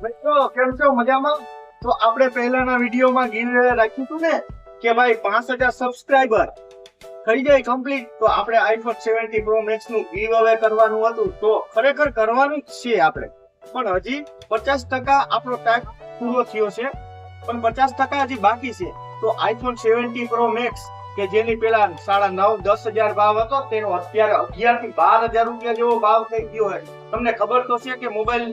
મિત્રો કેમ છો મજામાં? તો આપણે પહેલાના વિડીયોમાં ગીર રાખ્યું હતું ને કે ભાઈ 5000 સબસ્ક્રાઇબર થઈ જાય કમ્પ્લીટ તો આપણે આઈફોન 70 પ્રો મેક્સ નું ગીવ અવે કરવાનું હતું. તો ખરેખર કરવાનું જ છે આપણે, પણ હજી 50% આપણો ટાઈમ પૂરો થયો છે, પણ 50% હજી બાકી છે. તો આઈફોન 70 પ્રો મેક્સ કે જેની પેલા 9.5-10 હજાર ભાવ હતો તેનો અત્યારે 11 થી 12 હજાર રૂપિયા જેવો ભાવ થઈ ગયો છે. તમને ખબર તો છે કે મોબાઈલ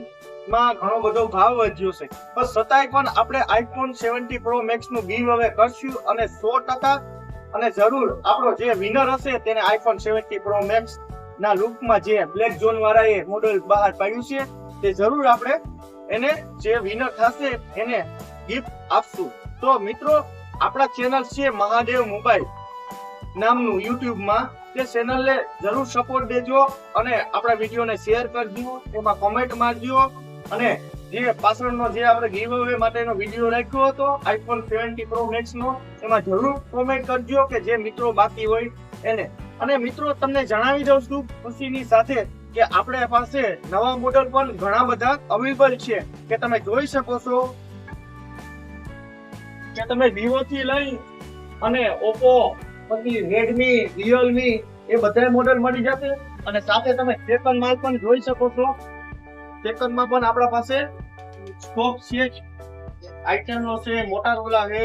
માં ઘણો બધો ભાવ વધ્યો છે, પણ છતાંય પણ આપણે આઈફોન 70 પ્રો મેક્સ નું ગીવ અવે કરશું અને 100% અને જરૂર આપણો જે વિનર હશે તેને આઈફોન 70 પ્રો મેક્સ ના લુકમાં જે બ્લેક ઝોન વાળા એ મોડેલ બહાર પાડ્યું છે તે જરૂર આપણે એને જે વિનર થશે એને ગિફ્ટ આપશું. તો મિત્રો આપણા ચેનલ છે મહાદેવ મોબાઈલ નામનું YouTube માં, તે ચેનલને જરૂર સપોર્ટ દેજો અને આપણા વિડીયોને શેર કરજો, એમાં કોમેન્ટ મારજો અને જે પાછળનો જે આપણે ગીવ અવે માટેનો વિડીયો રાખ્યો હતો આઈફોન 70 પ્રો મેક્સ નો એમાં જરૂર કોમેન્ટ કરજો કે જે મિત્રો બાકી હોય એને. અને મિત્રો તમને જણાવી દઉં છું ખુશીની સાથે કે આપણે પાસે નવા મોડલ પણ ઘણા બધા અવેલેબલ છે કે તમે જોઈ શકો છો કે તમે Vivo થી લઈ અને Oppo, પછી Redmi, Realme એ બધા મોડલ મળી જશે. અને સાથે તમે સેકન્ડ માલ પણ જોઈ શકો છો. સેકન્ડ માં પણ આપણા પાસે સ્ટોક છે, આઈટેલ નો છે, મોટોરોલા છે,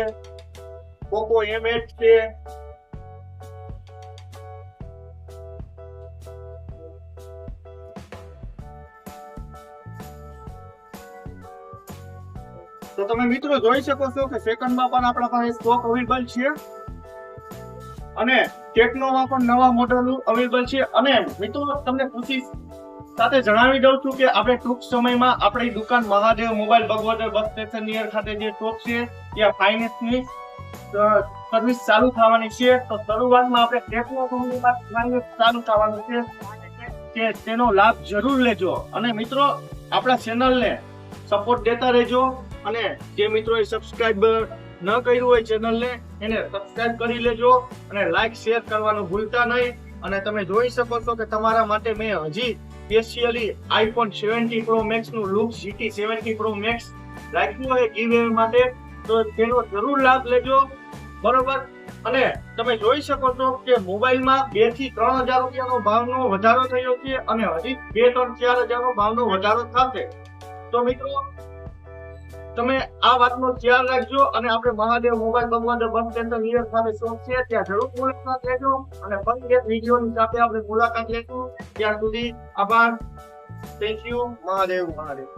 Poco M8 છે. તો તમે મિત્રો જોઈ શકો છો કે સેકન્ડ માં પણ આપણા પાસે સ્ટોક અવેલેબલ છે અને ટેકનોમાં પણ નવા મોડેલો અવેલેબલ છે. અને મિત્રો તમને ખુશી સાથે જણાવી દઉં છું કે આપણે ટૂંક સમયમાં આપણી દુકાન Mahadev mobile Bhagvadar bus station near ખાતે જે શોપ છે ત્યાં ફાઇનાન્સની સર્વિસ ચાલુ થવાની છે. તો શરૂઆતમાં આપણે ટેકનો કંપનીમાં ચાલુ થવાનું છે કે તેનો લાભ જરૂર લેજો. અને મિત્રો આપણા ચેનલને સપોર્ટ દેતા રહેજો અને જે મિત્રોએ સબસ્ક્રાઇબ ન કર્યું હોય ચેનલને એને સબસ્ક્રાઇબ કરી લેજો અને લાઈક શેર કરવાનું ભૂલતા નહીં. અને તમે જોઈ શકો છો કે તમારા માટે મેં હજી સ્પેશિયલી આઈફોન 70 પ્રો મેક્સ નું લુક GT 70 પ્રો મેક્સ રાખ્યું હોય ગીવ અવે માટે, તો તેનો જરૂર લાભ લેજો, બરોબર. અને તમે જોઈ શકો છો કે મોબાઈલમાં 2 થી 3 હજાર રૂપિયાનો ભાવનો વધારો થયો છે અને હજી 2-3-4 હજારનો ભાવનો વધારો થશે. તો મિત્રો તમે આ વાતનો ખ્યાલ રાખજો અને આપણે Mahadev mobile Bhagvadar bus station near ખાતે શોપ છે ત્યાં જરૂર મુલાકાત લેજો અને ફરી એક વિડીયોની સાથે આપણે મુલાકાત લેશું. ત્યાં સુધી આભાર. Thank you. મહાદેવ મહાદેવ.